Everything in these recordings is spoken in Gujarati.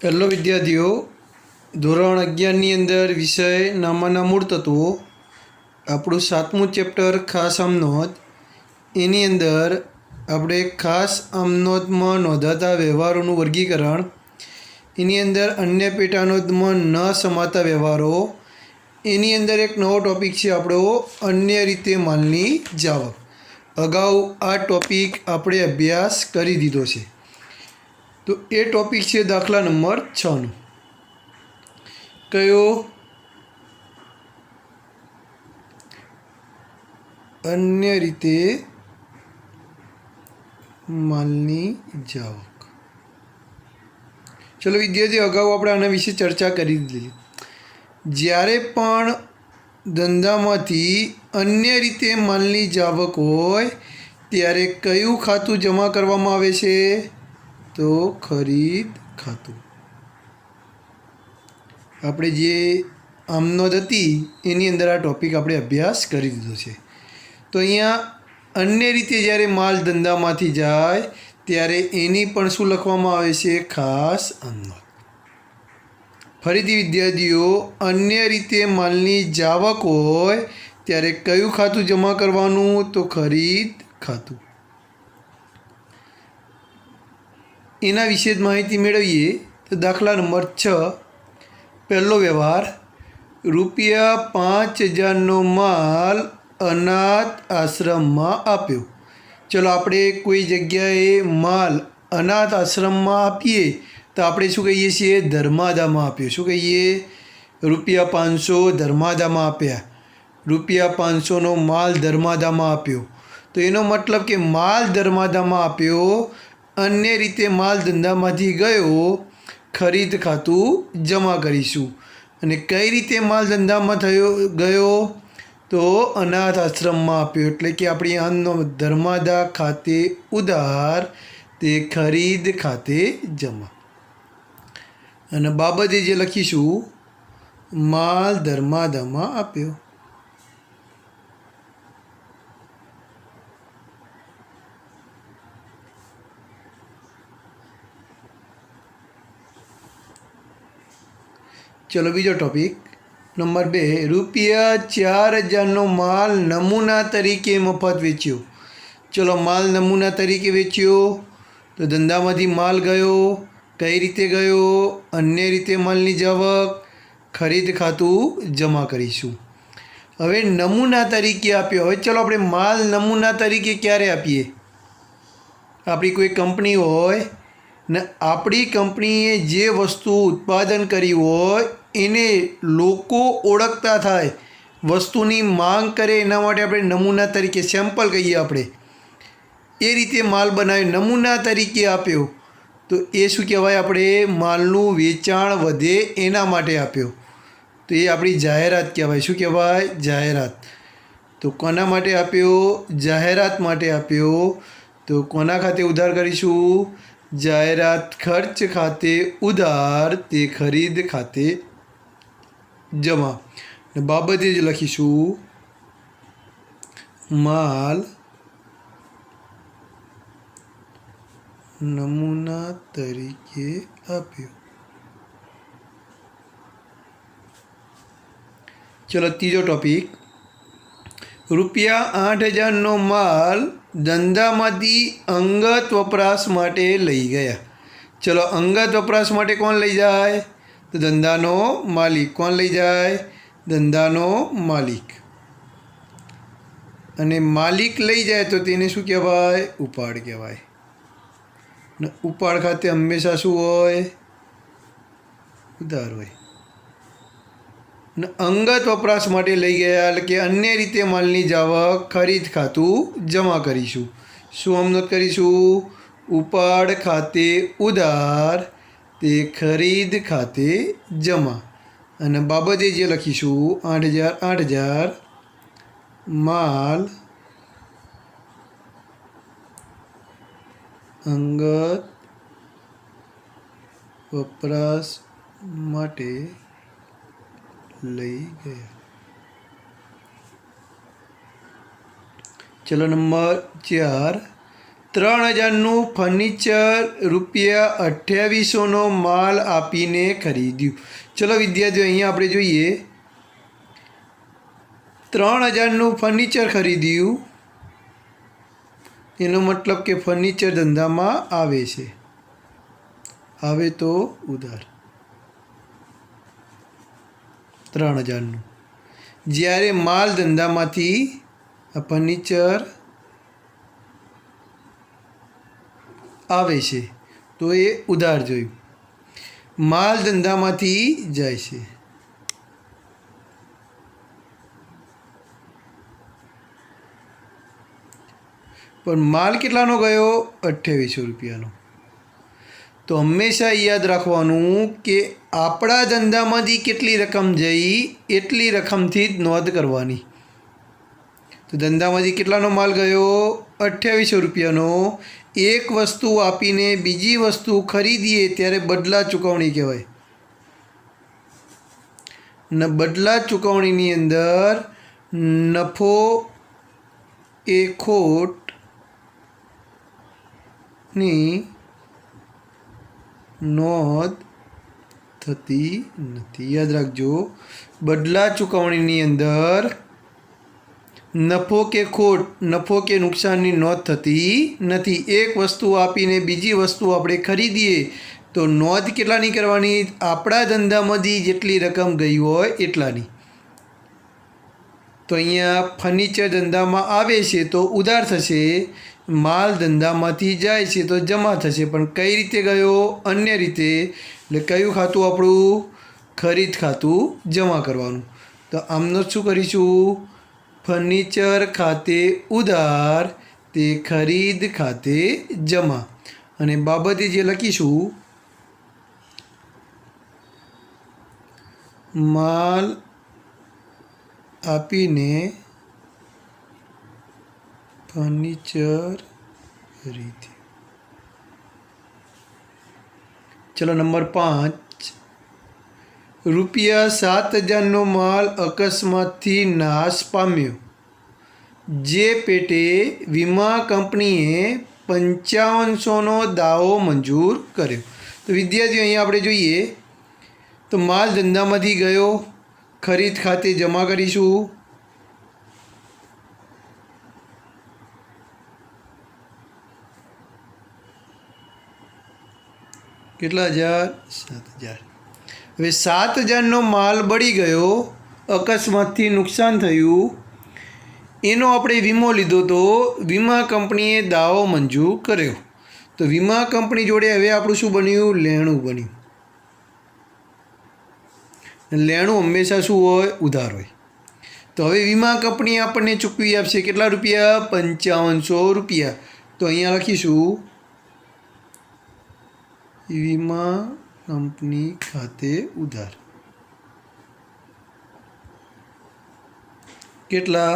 હેલો વિદ્યાર્થીઓ, ધોરણ 11ની અંદર વિષય નામાના મૂળ તત્વો, આપણું 7મું ચેપ્ટર ખાસ આમનોંધ. એની અંદર આપણે ખાસ આમનોંધમાં નોંધાતા વ્યવહારોનું વર્ગીકરણ, એની અંદર અન્ય પેટાનોંધમાં ન સમાતા વ્યવહારો, એની અંદર એક નવો ટૉપિક છે આપણો અન્ય રીતે માલની જાવક. અગાઉ આ ટૉપિક આપણે અભ્યાસ કરી દીધો છે. તો એ ટૉપિક છે દાખલા નંબર 6નો. કયો? અન્ય રીતે માલની જાવક. ચલો વિદ્યાર્થીઓ, અગાઉ આપણે આના વિશે ચર્ચા કરી દીધી. જ્યારે પણ ધંધામાંથી અન્ય રીતે માલની જાવક હોય ત્યારે કયું ખાતું જમા કરવામાં આવે છે? તો ખરીદ ખાતું. આપણે જે આમનોંધ હતી એની અંદર આ ટૉપિક આપણે અભ્યાસ કરી દીધો છે. તો અહીંયા અન્ય રીતે જ્યારે માલ ધંધામાંથી જાય ત્યારે એની પણ શું લખવામાં આવે છે? ખાસ આમનોંધ. ફરીથી વિદ્યાર્થીઓ, અન્ય રીતે માલની જાવક હોય ત્યારે કયું ખાતું જમા કરવાનું? તો ખરીદ ખાતું. એના વિશે જ માહિતી મેળવીએ. તો દાખલા નંબર 6, પહેલો વ્યવહાર. ₹5000નો માલ અનાથ આશ્રમમાં આપ્યો. ચલો, આપણે કોઈ જગ્યાએ માલ અનાથ આશ્રમમાં આપીએ તો આપણે શું કહીએ છીએ? ધર્માદામાં આપ્યો. શું કહીએ? ₹500 ધર્માદામાં આપ્યા. ₹500નો માલ ધર્માદામાં આપ્યો. તો એનો મતલબ કે માલ ધર્માદામાં આપ્યો, અન્ય રીતે માલ ધંધામાંથી ગયો, ખરીદ ખાતું જમા કરીશું. અને કઈ રીતે માલ ધંધામાં ગયો? તો અનાથ આશ્રમમાં આપ્યો. એટલે કે આપણી આનો ધર્માદા ખાતે ઉધાર, તે ખરીદ ખાતે જમા. અને બાબતે જે લખીશું, માલ ધર્માદામાં આપ્યો. ચલો બીજો ટૉપિક નંબર 2, ₹4000નો માલ નમૂના તરીકે મફત વેચ્યો. ચલો, માલ નમૂના તરીકે વેચ્યો તો ધંધામાંથી માલ ગયો, કઈ રીતે ગયો? અન્ય રીતે માલની જાવક, ખરીદ ખાતું જમા કરીશું. હવે નમૂના તરીકે આપ્યો. હવે ચલો, આપણે માલ નમૂના તરીકે ક્યારે આપીએ? આપણી કોઈ કંપની હોય ને આપણી કંપનીએ જે વસ્તુ ઉત્પાદન કરી હોય એને લોકો ઓળખતા થાય, વસ્તુની માંગ કરે, એના માટે આપણે નમૂના તરીકે, સેમ્પલ કહીએ આપણે, એ રીતે માલ બનાવી નમૂના તરીકે આપ્યો. તો એ શું કહેવાય? આપણે માલનું વેચાણ વધે એના માટે આપ્યો. તો એ આપણી જાહેરાત કહેવાય. શું કહેવાય? જાહેરાત. તો કોના માટે આપ્યો? જાહેરાત માટે આપ્યો. તો કોના ખાતે ઉધાર કરીશું? જાહેરાત ખર્ચ ખાતે ઉધાર, તે ખરીદ ખાતે જમા. ને બાબતે જ લખીશું, માલ નમૂના તરીકે આપ્યો. ચલો ત્રીજો ટૉપિક. ₹8000નો માલ ધંધામાંથી અંગત વપરાશ માટે લઈ ગયા. ચલો, અંગત વપરાશ માટે કોણ લઈ જાય? તો ધંધાનો માલિક. કોણ લઈ જાય? ધંધાનો માલિક. અને માલિક લઈ જાય તો તેને શું કહેવાય? ઉપાડ કહેવાય. ને ઉપાડ ખાતે હંમેશા શું હોય? ઉધાર હોય. ને અંગત વપરાશ માટે લઈ ગયા એટલે કે અન્ય રીતે માલની જાવક, ખરીદ ખાતું જમા કરીશું. શું આમનોંધ કરીશું? ઉપાડ ખાતે ઉધાર, તે ખરીદ ખાતે જમા. અને બાબતે જે લખીશું, 8000 માલ અંગત વપરાશ માટે લઈ ગયા. ચલો નંબર 4, 3000નું ફર્નિચર ₹2800નો માલ આપીને ખરીદ્યું. ચલો વિદ્યાર્થીઓ, અહીંયા આપણે જોઈએ 3000નું ફર્નિચર ખરીદ્યું, એનો મતલબ કે ફર્નિચર ધંધામાં આવે છે. આવે તો ઉધાર 3000નું. જ્યારે માલ ધંધામાંથી ફર્નિચર આવે છે તો એ ઉધાર જોયું. માલ ધંધામાંથી જાય છે. પણ માલ કેટલાનો ગયો? ₹2800. તો હંમેશા યાદ રાખવાનું કે આપણા ધંધામાંથી કેટલી રકમ જઈ એટલી રકમથી જ નોંધ કરવાની. તો ધંધામાંથી કેટલાનો માલ ગયો? ₹2800નો. એક વસ્તુ આપીને બીજી વસ્તુ ખરીદીએ ત્યારે બદલા ચૂકવણી કહેવાય. ને બદલા ચૂકવણીની અંદર નફો એ ખોટની નોંધ થતી નથી. યાદ રાખજો, બદલા ચૂકવણીની અંદર નફો કે ખોટ, નફો કે નુકસાનની નોંધ થતી નથી. એક વસ્તુ આપીને બીજી વસ્તુ આપણે ખરીદીએ તો નોંધ કેટલાની કરવાની? આપણા ધંધામાંથી જેટલી રકમ ગઈ હોય એટલાની. તો અહીંયા ફર્નિચર ધંધામાં આવે છે તો ઉધાર થશે, માલ ધંધામાંથી જાય છે તો જમા થશે. પણ કઈ રીતે ગયો? અન્ય રીતે. એટલે કયું ખાતું આપણું? ખરીદ ખાતું જમા કરવાનું. તો આમનો શું કરીશું? ફર્નિચર ખાતે ઉધાર, તે ખરીદ ખાતે જમા. અને બાબતે જે લખીશું, માલ આપીને ફર્નિચર ખરીદ્યું. ચલો નંબર 5, ₹7000નો માલ અકસ્માતથી નાશ પામ્યો. જે પેટે વીમા કંપનીએ 5500નો દાવો મંજૂર કર્યો. તો વિદ્યાર્થીઓ, અહીંયા આપણે જોઈએ તો માલ ધંધામાંથી ગયો, ખરીદ ખાતે જમા કરીશું. કેટલા હજાર? 7000. હવે 7000નો માલ બળી ગયો, અકસ્માતથી નુકસાન થયું, એનો આપણે વીમો લીધો તો વીમા કંપનીએ દાવો મંજૂર કર્યો. તો વીમા કંપની જોડે હવે આપણું શું બન્યું? લેણું બન્યું. લેણું હંમેશા શું હોય? ઉધાર હોય. તો હવે વીમા કંપની આપણને ચૂકવી આપશે કેટલા રૂપિયા? ₹5500. તો અહીંયા લખીશું વીમા કંપની ખાતે ઉધાર. કેટલા?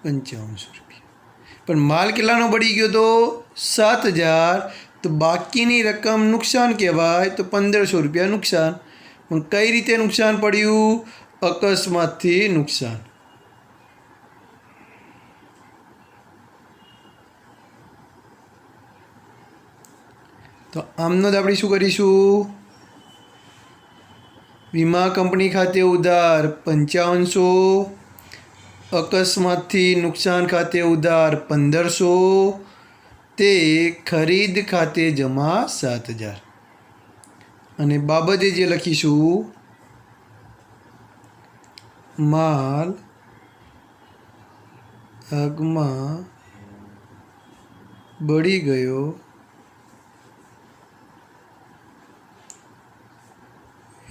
₹5500. પણ માલ કેટલાનો બળી ગયો તો? 7000. તો બાકીની રકમ નુકસાન કહેવાય, તો ₹1500 નુકસાન. પણ કઈ રીતે નુકસાન પડ્યું? અકસ્માતથી નુકસાન. તો આમનો જ આપણે શું કરીશું? વીમા કંપની ખાતે ઉધાર 5500, અકસ્માતથી નુકસાન ખાતે ઉધાર 1500, તે ખરીદ ખાતે જમા 7000. અને બાબતે જે લખીશું, માલ આગમાં બળી ગયો,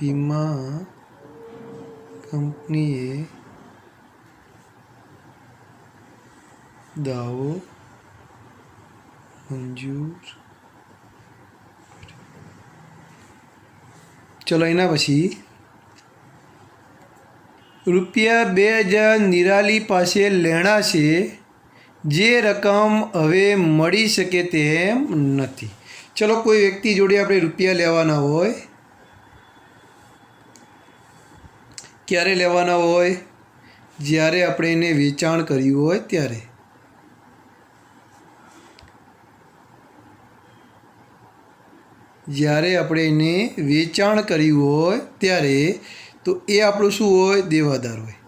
વીમા કંપનીએ દાવો મંજૂર. ચલો એના પછી ₹2000 નિરાલી પાસે લેણા છે, જે રકમ હવે મળી શકે તેમ નથી. ચલો કોઈ વ્યક્તિ જોડે આપણે રૂપિયા લેવાના હોય, ક્યારે લેવાના હોય? જ્યારે આપણે એને વેચાણ કર્યું હોય ત્યારે. જ્યારે આપણે એને વેચાણ કર્યું હોય ત્યારે તો એ આપણું શું હોય? દેવાદાર હોય.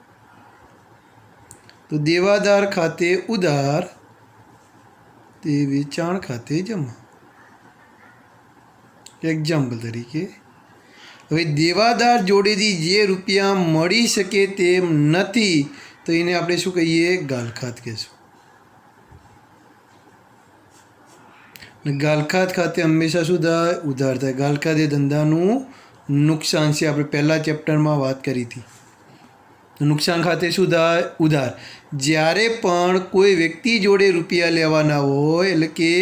તો દેવાદાર ખાતે ઉધાર તે વેચાણ ખાતે જમા. એક્ઝામ્પલ તરીકે, હવે દેવાદાર જોડેથી જે રૂપિયા મળી શકે તેમ નથી તો એને આપણે શું કહીએ? ગાલખાત કહીશું. ગાલખાત ખાતે હંમેશા શું થાય? ઉધાર થાય. ગાલખાત એ ધંધાનું નુકસાન છે. આપણે પહેલાં ચેપ્ટરમાં વાત કરી હતી. નુકસાન ખાતે શું થાય? ઉધાર. જ્યારે પણ કોઈ વ્યક્તિ જોડે રૂપિયા લેવાના હોય, એટલે કે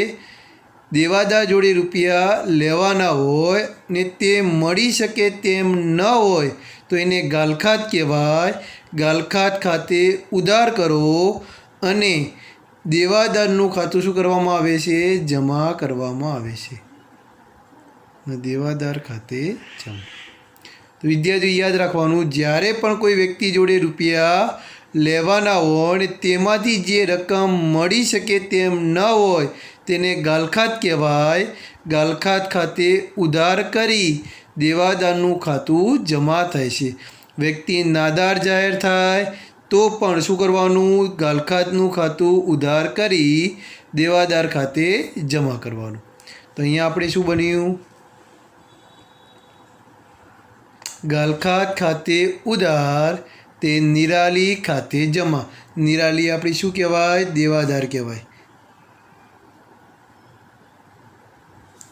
દેવાદાર જોડે રૂપિયા લેવાના હોય ને તે મળી શકે તેમ ન હોય તો એને ગાલખાત કહેવાય. ગાલખાત ખાતે ઉધાર કરો અને દેવાદારનું ખાતું શું કરવામાં આવે છે? જમા કરવામાં આવે છે. દેવાદાર ખાતે જમા. તો વિદ્યાર્થીઓ યાદ રાખવાનું, જ્યારે પણ કોઈ વ્યક્તિ જોડે રૂપિયા લેવાના હોય ને તેમાંથી જે રકમ મળી શકે તેમ ન હોય તેને ગાલખાત કહેવાય. ગાલખાત ખાતે ઉધાર કરી દેવાદારનું ખાતું જમા થાય છે. વ્યક્તિ નાદાર જાહેર થાય તો પણ શું કરવાનું? ગાલખાતનું ખાતું ઉધાર કરી દેવાદાર ખાતે જમા કરવાનું. તો અહીંયા આપણે શું બન્યું? ગાલખાત ખાતે ઉધાર તે નિરાલી ખાતે જમા. નિરાલી આપણી શું કહેવાય? દેવાદાર કહેવાય.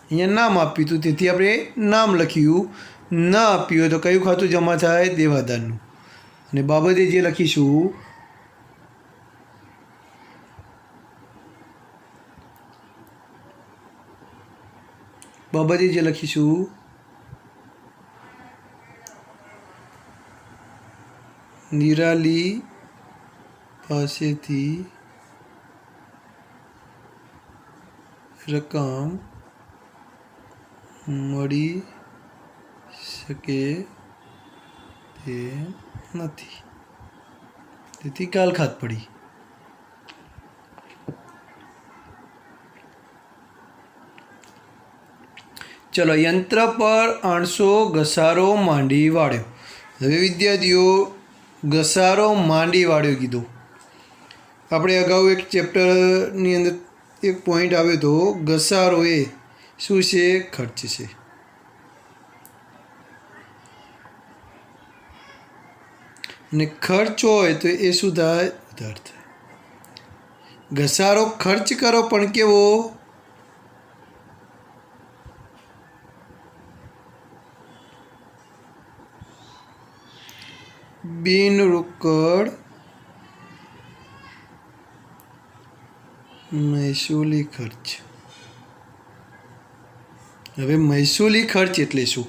અહીંયા નામ આપ્યું હતું તેથી આપણે નામ લખ્યું. ન આપ્યું હોય તો કયું ખાતું જમા થાય? દેવાદારનું. અને બાબતે જે લખીશું નિરાલી પાસેથી રકમ મળી શકે તેમ નથી તેથી ગાલખાત પડી. ચલો, યંત્ર પર 800 ઘસારો માંડી વાળ્યો. હવે વિદ્યાર્થીઓ ઘસારો માંડી વાળ્યો કીધો. આપણે અગાઉ એક ચેપ્ટરની અંદર એક પોઈન્ટ આવ્યો હતો, ઘસારો એ શું છે? ખર્ચ છે. અને ખર્ચ હોય તો એ શું થાય? ઉધાર થાય. ઘસારો ખર્ચ કરો પણ કેવો? બિન રોકડ મહેસૂલી ખર્ચ. હવે મહેસૂલી ખર્ચ એટલે શું?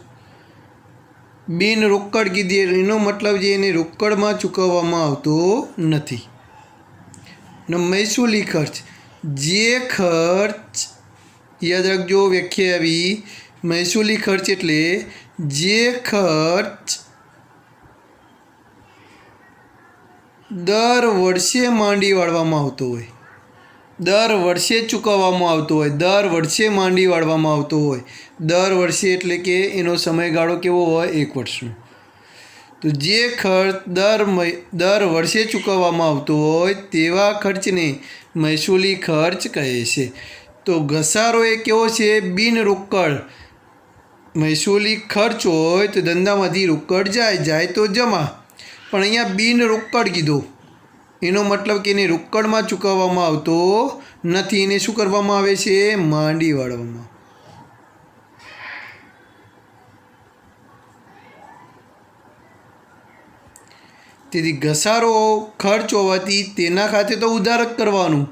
બિન રોકડ કીધી એનો મતલબ જે એને રોકડમાં ચૂકવવામાં આવતો નથી. મહેસૂલી ખર્ચ, જે ખર્ચ, યાદ રાખજો વ્યાખ્યા આવી, મહેસૂલી ખર્ચ એટલે જે ખર્ચ દર વર્ષે માંડી વાળવામાં આવતો હોય, દર વર્ષે ચૂકવવામાં આવતો હોય, દર વર્ષે માંડી વાળવામાં આવતો હોય. દર વર્ષે એટલે કે એનો સમયગાળો કેવો હોય? 1 વર્ષનો. તો જે ખર્ચ દર વર્ષે ચૂકવવામાં આવતો હોય તેવા ખર્ચને મહેસૂલી ખર્ચ કહે છે. તો ઘસારો એ કેવો છે? બિન રોકડ મહેસૂલી ખર્ચ હોય તો ધંધામાંથી રોકડ જાય તો જમા. પણ અહીંયા બિન રોકડ કીધો એનો મતલબ કે એને રોકડમાં ચૂકવવામાં આવતો નથી. એને શું કરવામાં આવે છે? માંડી વાળવામાં. તેથી ઘસારો ખર્ચ હોવાથી તેના ખાતે તો ઉધાર જ કરવાનું,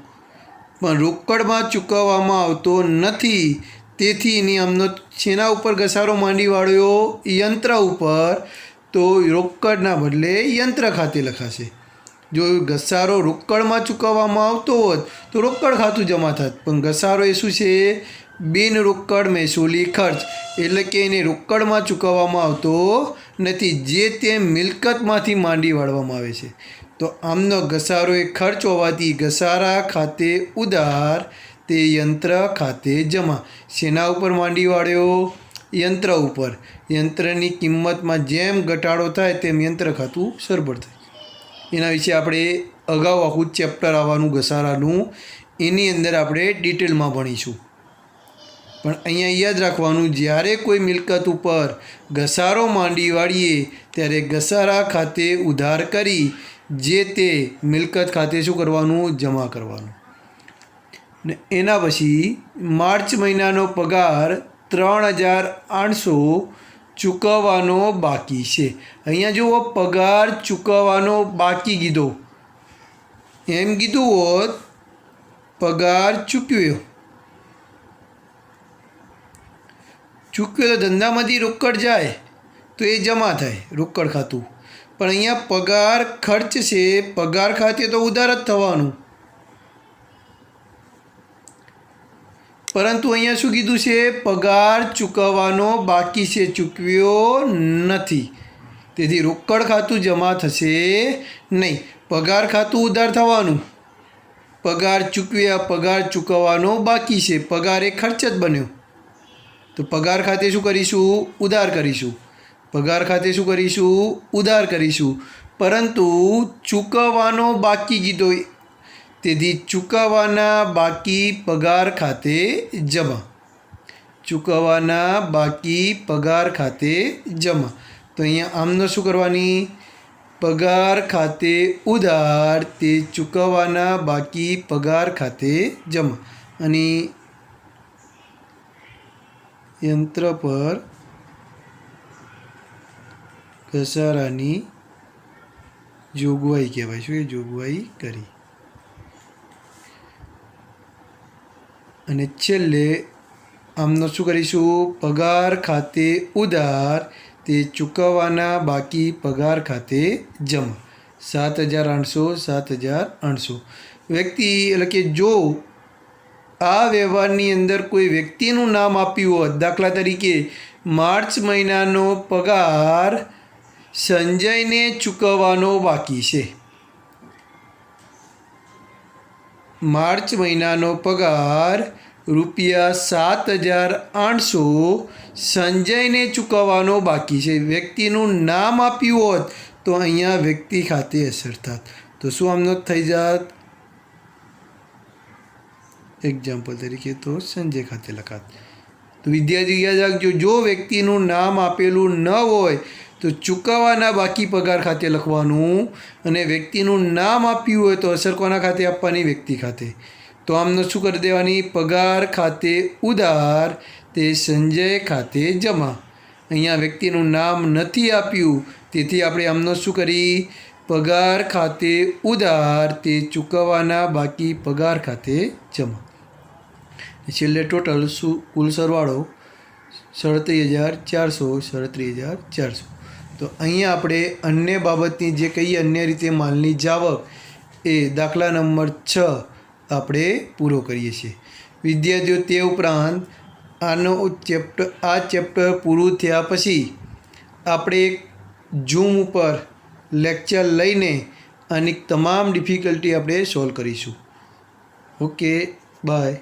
પણ રોકડમાં ચૂકવવામાં આવતો નથી. તેથી એની આમનો શેના ઉપર ઘસારો માંડી વાળ્યો? યંત્ર ઉપર. તો રોકડના બદલે યંત્ર ખાતે લખાશે. જો ઘસારો રોકડમાં ચૂકવવામાં આવતો હોત તો રોકડ ખાતું જમા થાત, પણ ઘસારો એ શું છે? બિન રોકડ મહેસૂલી ખર્ચ, એટલે કે એને રોકડમાં ચૂકવવામાં આવતો નથી, જે તે મિલકતમાંથી માંડી વાળવામાં આવે છે. તો આમનો ઘસારો એ ખર્ચ હોવાથી ઘસારા ખાતે ઉધાર તે યંત્ર ખાતે જમા. શેના ઉપર માંડી વાળ્યો? યંત્ર ઉપર. યંત્રની કિંમતમાં જેમ ઘટાડો થાય તેમ યંત્ર ખાતું સરભર થાય. એના વિશે આપણે અગાઉ આખું ચેપ્ટર આવવાનું ઘસારાનું, એની અંદર આપણે ડિટેલમાં ભણીશું. પણ અહીંયા યાદ રાખવાનું, જ્યારે કોઈ મિલકત ઉપર ઘસારો માંડી વાળીએ ત્યારે ઘસારા ખાતે ઉધાર કરી જે તે મિલકત ખાતે શું કરવાનું? જમા કરવાનું. ને એના પછી માર્ચ મહિનાનો પગાર 3800 ચૂકવવાનો બાકી છે. અહીંયા જુઓ, પગાર ચૂકવવાનો બાકી કીધો. એમ કીધું હોત પગાર ચૂકવ્યો તો ધંધામાંથી રોકડ જાય તો એ જમા થાય, રોકડ ખાતું. પણ અહીંયા પગાર ખર્ચ છે, પગાર ખાતે તો ઉધાર જ થવાનું. પરંતુ અહીંયા શું કીધું છે? પગાર ચૂકવવાનો બાકી છે, ચૂકવ્યો નથી. તેથી રોકડ ખાતું જમા થશે નહીં. પગાર ખાતું ઉધાર થવાનું. પગાર ચૂકવ્યા, પગાર ચૂકવવાનો બાકી છે, પગાર એ ખર્ચ જ બન્યો. તો પગાર ખાતે શું કરીશું? ઉધાર કરીશું. પગાર ખાતે શું કરીશું? ઉધાર કરીશું. પરંતુ ચૂકવવાનો બાકી કીધો, તેથી ચૂકવવાના બાકી પગાર ખાતે જમા. ચૂકવવાના બાકી પગાર ખાતે જમા. તો અહીંયા આમનો શું કરવાની? પગાર ખાતે ઉધાર, તે ચૂકવવાના બાકી પગાર ખાતે જમા. અને યંત્ર પર ઘસારાની જોગવાઈ કહેવાય. શું? એ જોગવાઈ કરી. અને છેલ્લે આમનો શું કરીશું? પગાર ખાતે ઉધાર, તે ચૂકવવાના બાકી પગાર ખાતે જમા. 7800 7800. વ્યક્તિ એટલે કે જો આ વ્યવહારની અંદર કોઈ વ્યક્તિનું નામ આપ્યું હોત, દાખલા તરીકે માર્ચ મહિનાનો પગાર સંજયને ચૂકવવાનો બાકી છે. માર્ચ મહિનાનો પગાર ₹7,800 સંજયને ચૂકવવાનો બાકી છે. વ્યક્તિનું નામ આપ્યું હોત તો અહીંયા વ્યક્તિ ખાતે અસર થાત. તો શું આમનો થઈ જાત? એક્ઝામ્પલ તરીકે તો સંજય ખાતે લખાત. તો વિદ્યાર્થી યાદ રાખજો, જો વ્યક્તિનું નામ આપેલું ન હોય તો ચૂકવવાના બાકી પગાર ખાતે લખવાનું, અને વ્યક્તિનું નામ આપ્યું હોય તો અસર કોના ખાતે આપવાની? વ્યક્તિ ખાતે. તો આમનો શું કરી દેવાની? પગાર ખાતે ઉધાર, તે સંજય ખાતે જમા. અહીંયા વ્યક્તિનું નામ નથી આપ્યું, તેથી આપણે આમનો શું કરી? પગાર ખાતે ઉધાર, તે ચૂકવવાના બાકી પગાર ખાતે જમા. છેલ્લે ટોટલ કુલ સરવાળો 37,400 37,400. તો અહીંયા આપણે અન્ય બાબતની જે કહીએ, અન્ય રીતે માલની જાવક, એ દાખલા નંબર 6 આપણે પૂરો કરીએ છીએ. વિદ્યાર્થીઓ, તે ઉપરાંત આ ચેપ્ટર પૂરું થયા પછી આપણે એક ઝૂમ ઉપર લેક્ચર લઈને આની તમામ ડિફિકલ્ટી આપણે સોલ્વ કરીશું. Okay, by.